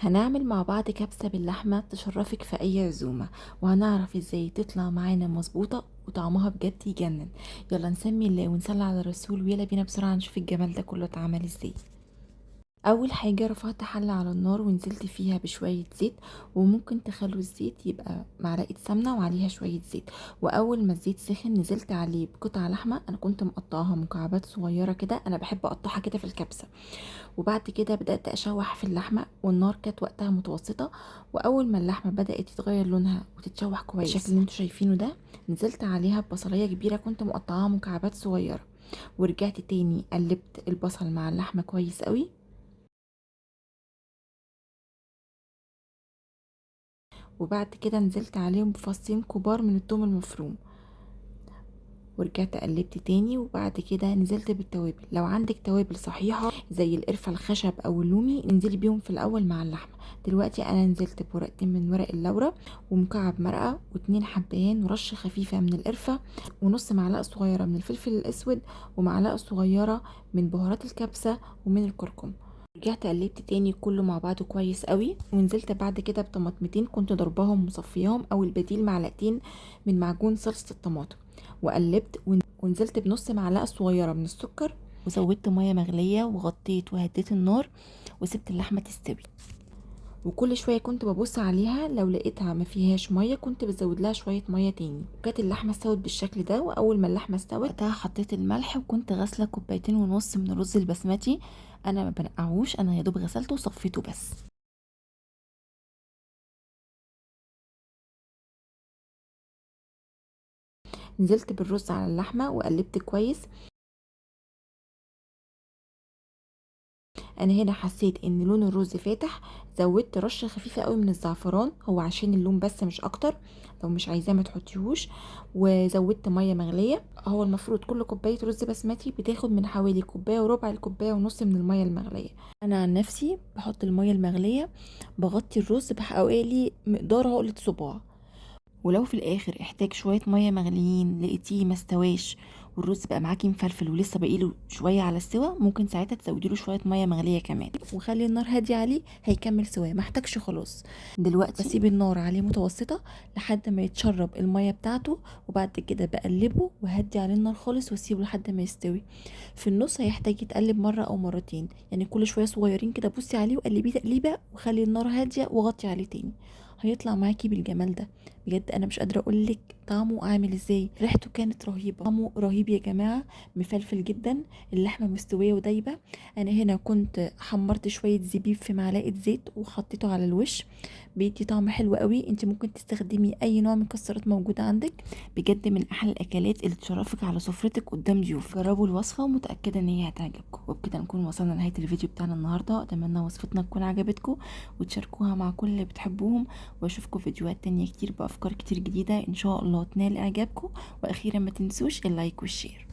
هنعمل مع بعض كبسة باللحمة تشرفك في أي عزومة، وهنعرف ازاي تطلع معانا مظبوطة وطعمها بجد يجنن. يلا نسمي الله ونصلي على الرسول، ويلا بينا بسرعة نشوف الجمال ده كله اتعمل ازاي. اول حاجه رفعت حله على النار ونزلت فيها بشويه زيت، وممكن تخلوا الزيت يبقى معلقه سمنه وعليها شويه زيت. واول ما الزيت سخن نزلت عليه بقطع لحمه انا كنت مقطعاها مكعبات صغيره كده، انا بحب اقطعها كده في الكبسه. وبعد كده بدات اشوح في اللحمه، والنار كانت وقتها متوسطه. واول ما اللحمه بدات تتغير لونها وتتشوح كويس الشكل اللي انتوا شايفينه ده، نزلت عليها ببصلايه كبيره كنت مقطعاها مكعبات صغيره. ورجعت تاني قلبت البصل مع اللحمه كويس قوي. وبعد كده نزلت عليهم بفصين كبار من الثوم المفروم. ورجعت قلبت تاني، وبعد كده نزلت بالتوابل. لو عندك توابل صحيحة زي القرفة الخشب او اللومي انزلي بيهم في الاول مع اللحمة. دلوقتي انا نزلت بورقتين من ورق اللورة، ومكعب مرقة، واتنين حبهان، ورشة خفيفة من القرفة، ونص معلقة صغيرة من الفلفل الاسود، ومعلقة صغيرة من بهارات الكبسة ومن الكركم. رجعت قلبت تاني كله مع بعضه كويس قوي، ونزلت بعد كده بطماطمتين كنت ضرباهم مصفياهم، او البديل معلقتين من معجون صلصة الطماطم. وقلبت ونزلت بنص معلقة صغيرة من السكر، وزودت مية مغلية وغطيت وهديت النار، وسبت اللحمة تستوي. وكل شوية كنت ببص عليها، لو لقيتها ما فيهاش مية كنت بزود لها شوية مية تاني. وكانت اللحمة استوت بالشكل ده. واول ما اللحمة استوت وقتها حطيت الملح، وكنت غاسلة كوبايتين ونص من الرز البسمتي. انا ما بنقعوش، انا يا دوب غسلته وصفيته بس. نزلت بالرز على اللحمة وقلبت كويس. انا هنا حسيت ان لون الرز فاتح، زودت رشه خفيفه قوي من الزعفران، هو عشان اللون بس مش اكتر. لو مش عايزاه ما تحطيهوش. وزودت ميه مغليه. هو المفروض كل كوبايه رز بسمتي بتاخد من حوالي كوبايه وربع لكوبايه ونص من الميه المغليه. انا عن نفسي بحط الميه المغليه، بغطي الرز بحوالي مقدار عقله صباع. ولو في الاخر احتاج شويه ميه مغليين لقيتيه ما استواش، والرز بقى معاكي مفلفل ولسه باقيله شويه على السوا، ممكن ساعتها تزودي له شويه ميه مغليه كمان، وخلي النار هاديه عليه هيكمل سواه، محتاجش خلاص. دلوقتي بسيب النار عليه متوسطه لحد ما يتشرب الميه بتاعته، وبعد كده بقلبه وهدي عليه النار خالص واسيبه لحد ما يستوي. في النص هيحتاج يتقلب مره او مرتين، يعني كل شويه صغيرين كده بصي عليه وقلبيه تقليبه، وخلي النار هاديه وغطي عليه تاني. هيطلع معاكي بالجمال ده. بجد انا مش قادره اقول لك طعمه عامل ازاي، ريحته كانت رهيبه، طعمه رهيب يا جماعه. مفلفل جدا، اللحمه مستويه ودايبه. انا هنا كنت حمرت شويه زبيب في معلقه زيت وحطيته على الوش، بيدي طعم حلو قوي. انت ممكن تستخدمي اي نوع من مكسرات موجوده عندك. بجد من احلى الاكلات اللي تشرفك على سفرتك قدام ضيوف. جربوا الوصفه ومتاكده ان هي هتعجبكم. وبكده نكون وصلنا لنهايه الفيديو بتاعنا النهارده. اتمنى وصفتنا تكون عجبتكم وتشاركوها مع كل اللي بتحبوهم. واشوفكم فيديوهات تانية كتير بافكار كتير جديدة ان شاء الله تنال اعجابكم. واخيرا ما تنسوش اللايك والشير.